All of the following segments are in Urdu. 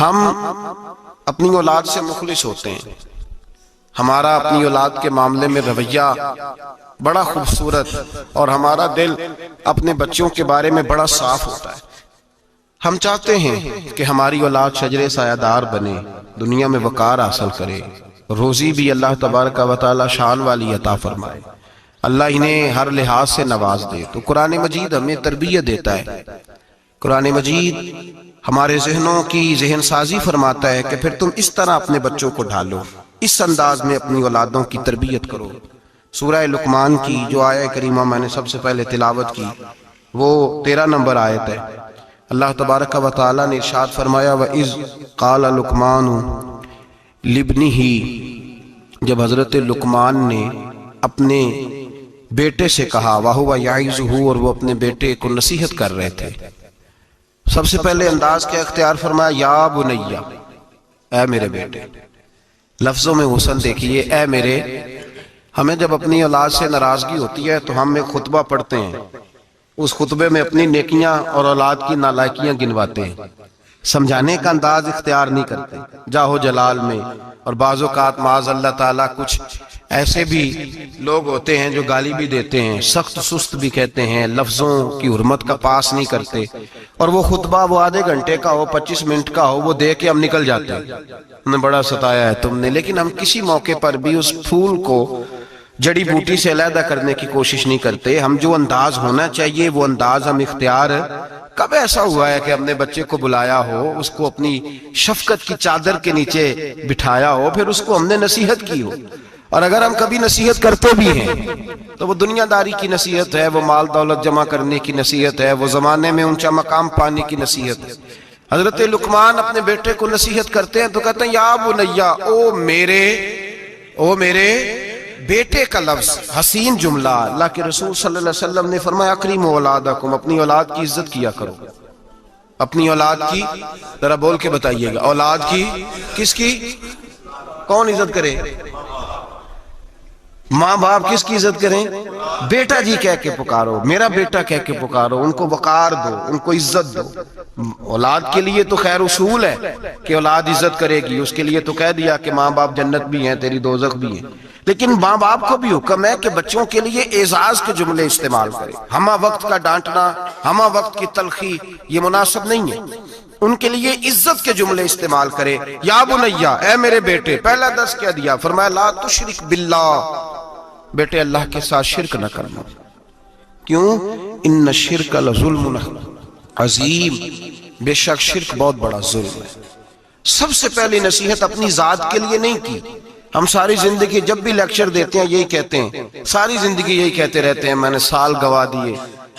ہم اپنی اولاد سے مخلص ہوتے ہیں، ہمارا اپنی اولاد کے معاملے میں رویہ بڑا خوبصورت، اور ہمارا دل اپنے بچوں کے بارے میں بڑا صاف ہوتا ہے۔ ہم چاہتے ہیں کہ ہماری اولاد شجر سایہ دار بنے، دنیا میں وقار حاصل کرے، روزی بھی اللہ تبارک و تعالی شان والی عطا فرمائے، اللہ انہیں ہر لحاظ سے نواز دے۔ تو قرآن مجید ہمیں تربیت دیتا ہے، قرآن مجید ہمارے ذہنوں کی ذہن سازی فرماتا ہے کہ پھر تم اس طرح اپنے بچوں کو ڈھالو، اس انداز میں اپنی اولادوں کی تربیت کرو۔ سورہ لقمان کی جو آیہ کریمہ میں نے سب سے پہلے تلاوت کی وہ 13 نمبر آیت ہے۔ اللہ تبارک و تعالی نے ارشاد فرمایا وَإِذْ قَالَ لُقْمَانُ لِابْنِهِ، جب حضرت لقمان نے اپنے بیٹے سے کہا، وَهُوَ يَعِظُهُ، اور وہ اپنے بیٹے کو نصیحت کر رہے تھے۔ سب سے پہلے انداز کیا اختیار فرمایا، یا بنیا، اے میرے بیٹے۔ لفظوں میں حسن دیکھیے، اے میرے۔ ہمیں جب اپنی اولاد سے ناراضگی ہوتی ہے تو ہم ایک خطبہ پڑھتے ہیں، اس خطبے میں اپنی نیکیاں اور اولاد کی نالائکیاں گنواتے ہیں، سمجھانے کا انداز اختیار نہیں کرتے جاہو جلال میں۔ اور بعض اوقات معاذ اللہ تعالیٰ کچھ ایسے بھی لوگ ہوتے ہیں جو گالی بھی دیتے ہیں، سخت سست بھی کہتے ہیں، لفظوں کی حرمت کا پاس نہیں کرتے، اور وہ خطبہ وہ آدھے گھنٹے کا ہو، 25 منٹ کا ہو، وہ دے کے ہم نکل جاتے ہیں، ہم نے بڑا ستایا ہے تم نے۔ لیکن ہم کسی موقع پر بھی اس پھول کو جڑی بوٹی سے علیحدہ کرنے کی کوشش نہیں کرتے۔ ہم جو انداز ہونا چاہیے وہ انداز ہم اختیار۔ کب ایسا ہوا ہے کہ ہم نے بچے کو بلایا ہو، اس کو اپنی شفقت کی چادر کے نیچے بٹھایا ہو، پھر اس کو ہم نے نصیحت کی ہو؟ اور اگر ہم کبھی نصیحت کرتے بھی ہیں تو وہ دنیا داری کی نصیحت ہے، وہ مال دولت جمع کرنے کی نصیحت ہے، وہ زمانے میں اونچا مقام پانے کی نصیحت ہے۔ حضرت لقمان اپنے بیٹے کو نصیحت کرتے ہیں تو کہتے ہیں یا بنیا، او میرے بیٹے کا لفظ حسین جملہ۔ اللہ کے رسول صلی اللہ علیہ وسلم نے فرمایا اکریموا اولادکم، اپنی اولاد کی عزت کیا کرو۔ اپنی اولاد کی، ذرا بول کے بتائیے گا، اولاد کی، کس کی؟ کون عزت کرے؟ ماں باپ کس کی عزت کریں؟ بیٹا جی کہہ کے پکارو، میرا بیٹا کہہ کے پکارو، ان کو وقار دو، ان کو عزت دو۔ اولاد کے لیے تو خیر اصول ہے کہ اولاد عزت کرے گی، اس کے لیے تو کہہ دیا کہ ماں باپ جنت بھی ہیں، تیری دوزخ بھی ہیں۔ لیکن ماں باپ کو بھی حکم ہے کہ بچوں کے لیے اعزاز کے جملے استعمال کرے۔ ہمہ وقت کا ڈانٹنا، ہمہ وقت کی تلخی یہ مناسب نہیں ہے، ان کے لیے عزت کے جملے استعمال کرے۔ یا بنیا، اے میرے بیٹے، پہلا درس کیا دیا؟ فرمایا لا تشرک باللہ، بیٹے اللہ کے ساتھ شرک نہ کرنا۔ کیوں؟ ان الشرک لظلم عظیم، بے شک شرک بہت بڑا ظلم ہے۔ سب سے پہلی نصیحت اپنی ذات کے لیے نہیں کی۔ ہم ساری زندگی جب بھی لیکچر دیتے ہیں یہی کہتے ہیں، ساری زندگی یہی کہتے رہتے ہیں، میں نے سال گوا دیے،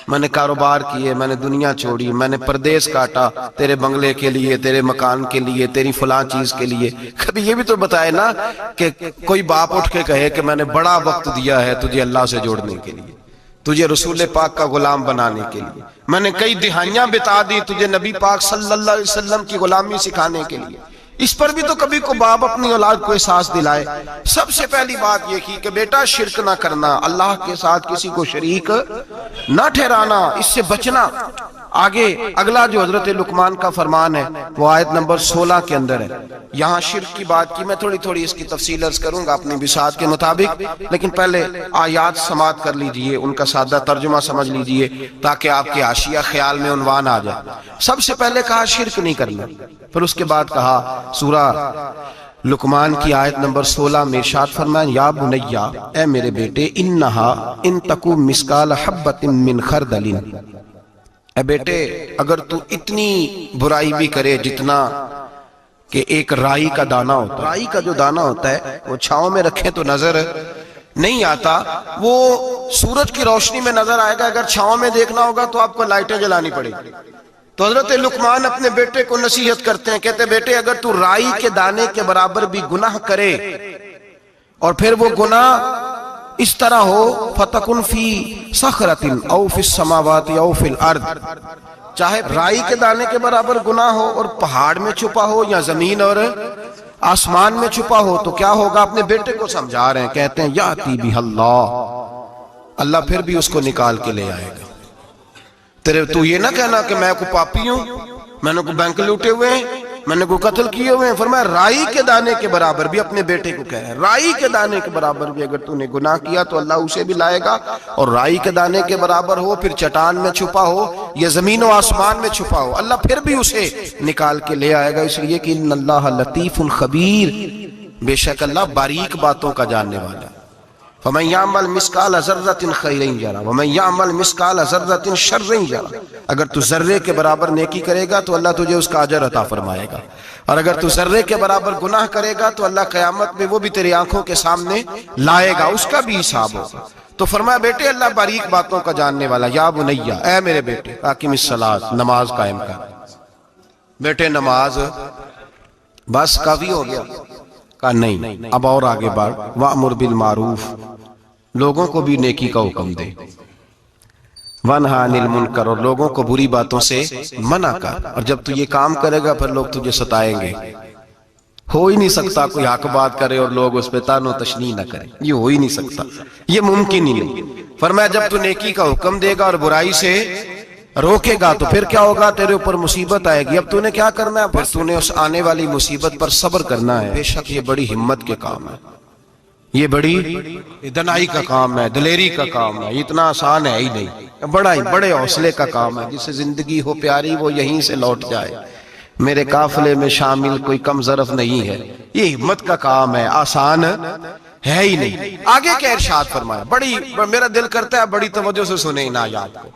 میں نے کاروبار کیے، میں نے دنیا چھوڑی، میں نے پردیس کاٹا تیرے بنگلے کے لیے، تیرے مکان کے لیے، تیری فلاں چیز کے لیے۔ کبھی یہ بھی تو بتائے نا کہ کوئی باپ اٹھ کے کہے کہ میں نے بڑا وقت دیا ہے تجھے اللہ سے جوڑنے کے لیے، تجھے رسول پاک کا غلام بنانے کے لیے، میں نے کئی دہائیاں بتا دی تجھے نبی پاک صلی اللہ علیہ وسلم کی غلامی سکھانے کے لیے۔ اس پر بھی تو کبھی کو باپ اپنی اولاد کو احساس دلائے۔ سب سے پہلی بات یہ کی کہ بیٹا شرک نہ کرنا، اللہ کے ساتھ کسی کو شریک نہ ٹھہرانا، اس سے بچنا۔ آگے اگلا جو حضرت لقمان کا فرمان ہے وہ آیت نمبر 16 کے اندر ہے۔ یہاں شرک کی بات کی، میں تھوڑی اس کی تفصیل عرض کروں گا اپنی بساط کے مطابق، لیکن پہلے آیات سماعت کر لیجئے، ان کا سادہ ترجمہ سمجھ لیجئے تاکہ آپ کے حاشیہ خیال میں عنوان آ جائے۔ سب سے پہلے کہا شرک نہیں کرنا، پھر اس کے بعد کہا سورہ لقمان کی آیت نمبر 16 میں ارشاد فرمایا یا بنیا، اے میرے بیٹے، انہا ان تکو مسکال حبت من خردل، اے بیٹے اگر تو اتنی برائی بھی کرے جتنا کہ ایک رائی کا دانہ ہوتا ہے، رائی کا جو دانہ ہوتا ہے وہ چھاؤں میں رکھیں تو نظر نہیں آتا، وہ سورج کی روشنی میں نظر آئے گا، اگر چھاؤں میں دیکھنا ہوگا تو آپ کو لائٹیں جلانی پڑے گی۔ تو حضرت لقمان اپنے بیٹے کو نصیحت کرتے ہیں، کہتے بیٹے اگر تو رائی کے دانے کے برابر بھی گناہ کرے اور پھر وہ گناہ اس طرح ہو فَتَكُنْ فِي صَخْرَةٍ أَوْ فِي السَّمَاوَاتِ أَوْ فِي الْأَرْضِ، چاہے رائی کے دانے کے برابر گناہ ہو اور پہاڑ میں چھپا ہو یا زمین اور آسمان میں چھپا ہو تو کیا ہوگا؟ اپنے بیٹے کو سمجھا رہے ہیں، کہتے ہیں یاتی بِهَا اللَّهُ، اللہ پھر بھی اس کو نکال کے لے آئے گا۔ تیرے تو یہ نہ کہنا کہ میں کو پاپی ہوں، میں نے کو بینک لوٹے ہوئے ہیں، میں نے کوئی قتل کیے ہوئے ہیں؟ فرمایا رائی کے دانے کے برابر بھی اپنے بیٹے کو کہہ ہے، رائی کے دانے کے برابر بھی اگر تو نے گناہ کیا تو اللہ اسے بھی لائے گا، اور رائی کے دانے کے برابر ہو، پھر چٹان میں چھپا ہو یا زمین و آسمان میں چھپا ہو، اللہ پھر بھی اسے نکال کے لے آئے گا، اس لیے کہ ان اللہ لطیف خبیر، بے شک اللہ باریک باتوں کا جاننے والا ہے۔ فَمَنْ يَعْمَلْ مِثْقَالَ ذَرَّةٍ خَيْرًا يَرَهُ وَمَنْ يَعْمَلْ مِثْقَالَ ذَرَّةٍ شَرًّا يَرَهُ، اگر تو ذرے کے برابر نیکی کرے گا تو اللہ تجھے اس کا اجر عطا فرمائے گا، اور اگر تو ذرے کے برابر گناہ کرے گا تو اللہ قیامت میں وہ بھی تیری آنکھوں کے سامنے لائے گا، اس کا بھی حساب ہوگا۔ تو فرمایا بیٹے اللہ باریک باتوں کا جاننے والا، یا بنیا، اے میرے بیٹے، اقم الصلاۃ، نماز قائم کر۔ بیٹے نماز بس کافی ہو گیا؟ کہا نہیں، اب اور آگے بڑھ، وَأْمُرْ بِالْمَعْرُوفِ، لوگوں کو بھی نیکی کا حکم دے، وَانْهَ عَنِ الْمُنْكَرِ، اور لوگوں کو بری باتوں سے منع کر، اور جب تو یہ کام کرے گا پھر لوگ تجھے ستائیں گے۔ ہو ہی نہیں سکتا کوئی حق بات کرے اور لوگ اس پہ تان و تشنیع نہ کریں، یہ ہو ہی نہیں سکتا، یہ ممکن ہی نہیں۔ فرمایا جب تو نیکی کا حکم دے گا اور برائی سے روکے گا تو پھر کیا ہوگا؟ تیرے اوپر مصیبت آئے گی، اب تو نے کیا کرنا ہے؟ پھر تو نے اس آنے والی مصیبت پر صبر کرنا ہے۔ بے شک یہ بڑی ہمت کے کام ہے، یہ بڑی دنائی کا کام ہے، دلیری کا کام ہے، اتنا آسان ہے ہی نہیں، بڑے حوصلے کا کام ہے۔ جسے زندگی ہو پیاری وہ یہیں سے لوٹ جائے، میرے قافلے میں شامل کوئی کم ظرف نہیں ہے، یہ ہمت کا کام ہے، آسان ہے ہی نہیں۔ آگے کیا ارشاد فرمایا، بڑی میرا دل کرتا ہے بڑی توجہ سے سنیں ان آیات کو،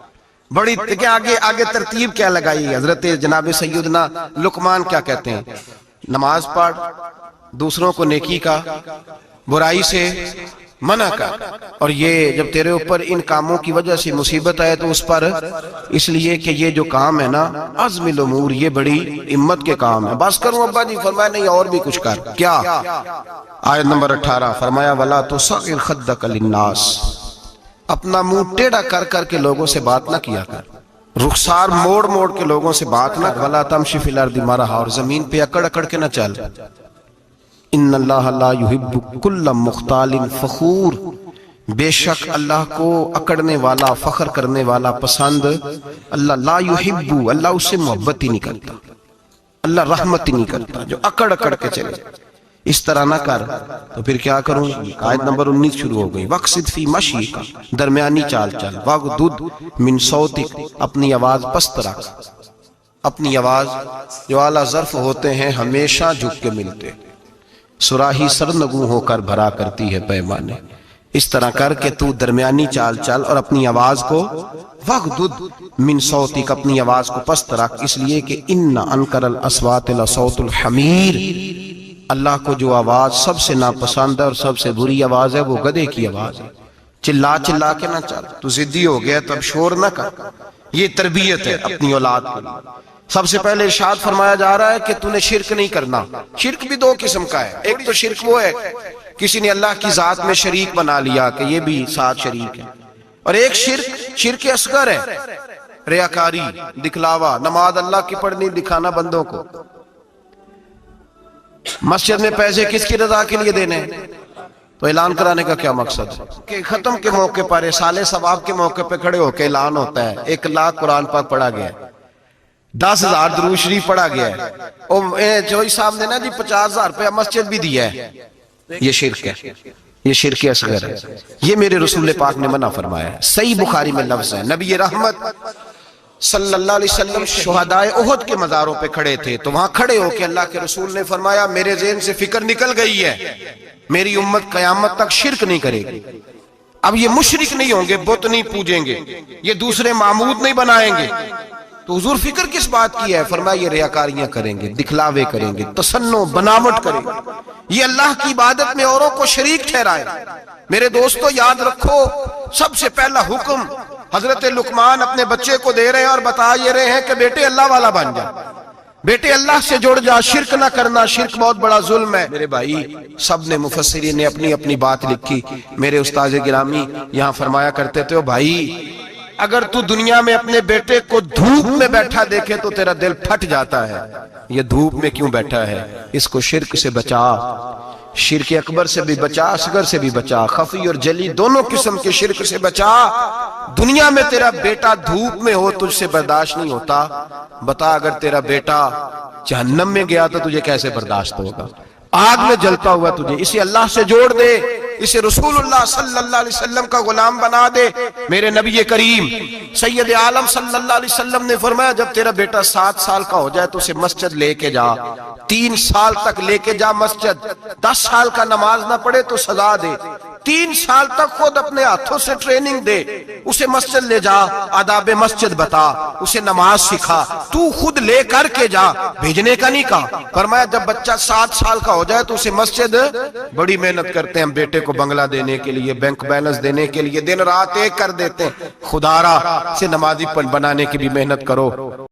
بڑی آگے ترتیب کیا لگائی؟ حضرت جناب سیدنا لقمان کیا کہتے ہیں؟ نماز پڑھ، دوسروں کو نیکی کا، برائی سے منع کر، اور یہ جب تیرے اوپر ان کاموں کی وجہ سے مصیبت آئے تو اس پر، اس لیے کہ یہ جو کام ہے نا عزم الامور، یہ بڑی ہمت کے کام ہے۔ بس کروں ابا جی؟ فرمایا نہیں اور بھی کچھ کر۔ کیا؟ آیت نمبر 18 فرمایا وَلَا تُصَغِّرْ خَدَّكَ لِلنَّاسِ، اپنا منہ ٹیڑھا کر کر کے لوگوں سے بات نہ کیا کر، رخسار موڑ موڑ کے لوگوں سے بات نہ کر، وَلَا تَمْشِ فِي الْأَرْضِ مَرَحًا، اور زمین پہ اکڑ اکڑ کے نہ چل، ان اللہ لا يحب كل مختال فخور، بے شک اللہ کو اکڑنے والا، فخر کرنے والا پسند اللہ لا يحب، اللہ اس سے محبت ہی نہیں کرتا، اللہ رحمت ہی نہیں کرتا جو اکڑ اکڑ کے چلے۔ اس طرح نہ کر تو پھر کیا کروں؟ آیت نمبر 19 شروع ہو گئی، وَقْصِدْ فِي مَشْيِكَ، درمیانی چال چل، وَغْضُضْ مِنْ صَوْتِكَ، اپنی آواز پست رکھ، اپنی آواز جو اعلیٰ ظرف ہوتے ہیں ہمیشہ جھک کے ملتے، سراہی سرنگوں ہو کر بھرا کرتی ہے پیمانے، اس طرح کر کے تو درمیانی چال چل اور اپنی آواز کو وَغْضُضْ مِنْ صَوْتِكَ، اپنی آواز کو پست رکھ، اس لیے کہ اِنَّ أَنْكَرَ الْأَصْوَاتِ لَصَوْتُ الْحَمِيرِ، اللہ کو جو آواز سب سے ناپسند ہے اور سب سے بری آواز ہے وہ گدھے کی آواز ہے۔ چلا چلا کے نہ چل، تو ضدی ہو گیا تو اب شور نہ کر، یہ تربیت ہے اپنی اولاد کے لیے۔ سب سے پہلے ارشاد فرمایا جا رہا ہے کہ تو نے شرک نہیں کرنا۔ شرک بھی دو قسم کا ہے، ایک تو شرک وہ ہے کسی نے اللہ کی ذات میں شریک بنا لیا کہ یہ بھی ساتھ شریک ہے، اور ایک شرک اصغر ہے، ریاکاری، دکھلاوا، نماز اللہ کی پڑھنی، دکھانا بندوں کو۔ مسجد میں پیسے کس کی رضا کے لیے دینے، تو اعلان کرانے کا کیا مقصد ہے کہ ختم کے موقع پر سال ثواب کے موقع پہ کھڑے ہو کے اعلان ہوتا ہے 1 لاکھ قرآن پاک پڑھا گیا ہے، 10,000 درود شریف پڑھا گیا ہے، اور جوئی صاحب نے نا جی 50,000 روپیہ مسجد بھی دیا ہے، یہ شرک ہے، یہ شرک اصغر ہے، یہ میرے رسول پاک نے منع فرمایا ہے۔ صحیح بخاری میں لفظ ہے، نبی رحمت صلی اللہ علیہ وسلم شہدائے احد کے مزاروں پہ کھڑے تھے، تو وہاں کھڑے ہو کے اللہ کے رسول نے فرمایا میرے ذہن سے فکر نکل گئی ہے، میری امت قیامت تک شرک نہیں کرے گی، اب یہ مشرک نہیں ہوں گے، بت نہیں پوجیں گے، یہ دوسرے معبود نہیں بنائیں گے، تو حضور فکر کس بات کی ہے؟ فرمایا یہ ریاکاریاں کریں گے، دکھلاوے کریں گے، تصنع بناوٹ کریں گے، یہ اللہ کی عبادت میں اوروں کو شریک ٹھہرائیں۔ میرے دوستو یاد رکھو، سب سے پہلا حکم حضرت لقمان اپنے بچے کو دے رہے ہیں اور بتا یہ رہے ہیں کہ بیٹے اللہ والا بن جا، بیٹے اللہ سے جڑ جا، شرک نہ کرنا، شرک بہت بڑا ظلم ہے۔ میرے بھائی سب نے مفسرین نے اپنی اپنی بات لکھی، میرے استاد گرامی یہاں فرمایا کرتے تھے بھائی اگر تو دنیا میں اپنے بیٹے کو دھوپ میں بیٹھا دیکھے تو تیرا دل پھٹ جاتا ہے، یہ دھوپ میں کیوں بیٹھا ہے؟ اس کو شرک سے بچا، شرک اکبر سے بھی بچا، اصغر سے بھی بچا، خفی اور جلی دونوں قسم کے شرک سے بچا۔ دنیا میں تیرا بیٹا دھوپ میں ہو تجھ سے برداشت نہیں ہوتا، بتا اگر تیرا بیٹا جہنم میں گیا تو تجھے کیسے برداشت ہوگا؟ آگ میں جلتا ہوا تجھے، اسے اللہ سے جوڑ دے، اسے رسول اللہ صلی اللہ علیہ وسلم کا غلام بنا دے۔ میرے نبی کریم سید عالم صلی اللہ علیہ وسلم نے فرمایا جب تیرا بیٹا 7 سال کا ہو جائے تو اسے مسجد لے کے جا، 3 سال تک لے کے جا مسجد، 10 سال کا نماز نہ پڑھے تو سزا دے، 3 سال تک خود اپنے ہاتھوں سے ٹریننگ دے، اسے مسجد لے جا، آداب مسجد بتا، اسے نماز سکھا، تو خود لے کر کے جا، بھیجنے کا نہیں کہا۔ فرمایا جب بچہ 7 سال کا ہو جائے تو اسے مسجد، بڑی محنت کرتے ہیں ہم بیٹے کو بنگلہ دینے کے لیے، بینک بیلنس دینے کے لیے، دن رات ایک کر دیتے ہیں، خدا را سے نمازی بنانے کی بھی محنت کرو۔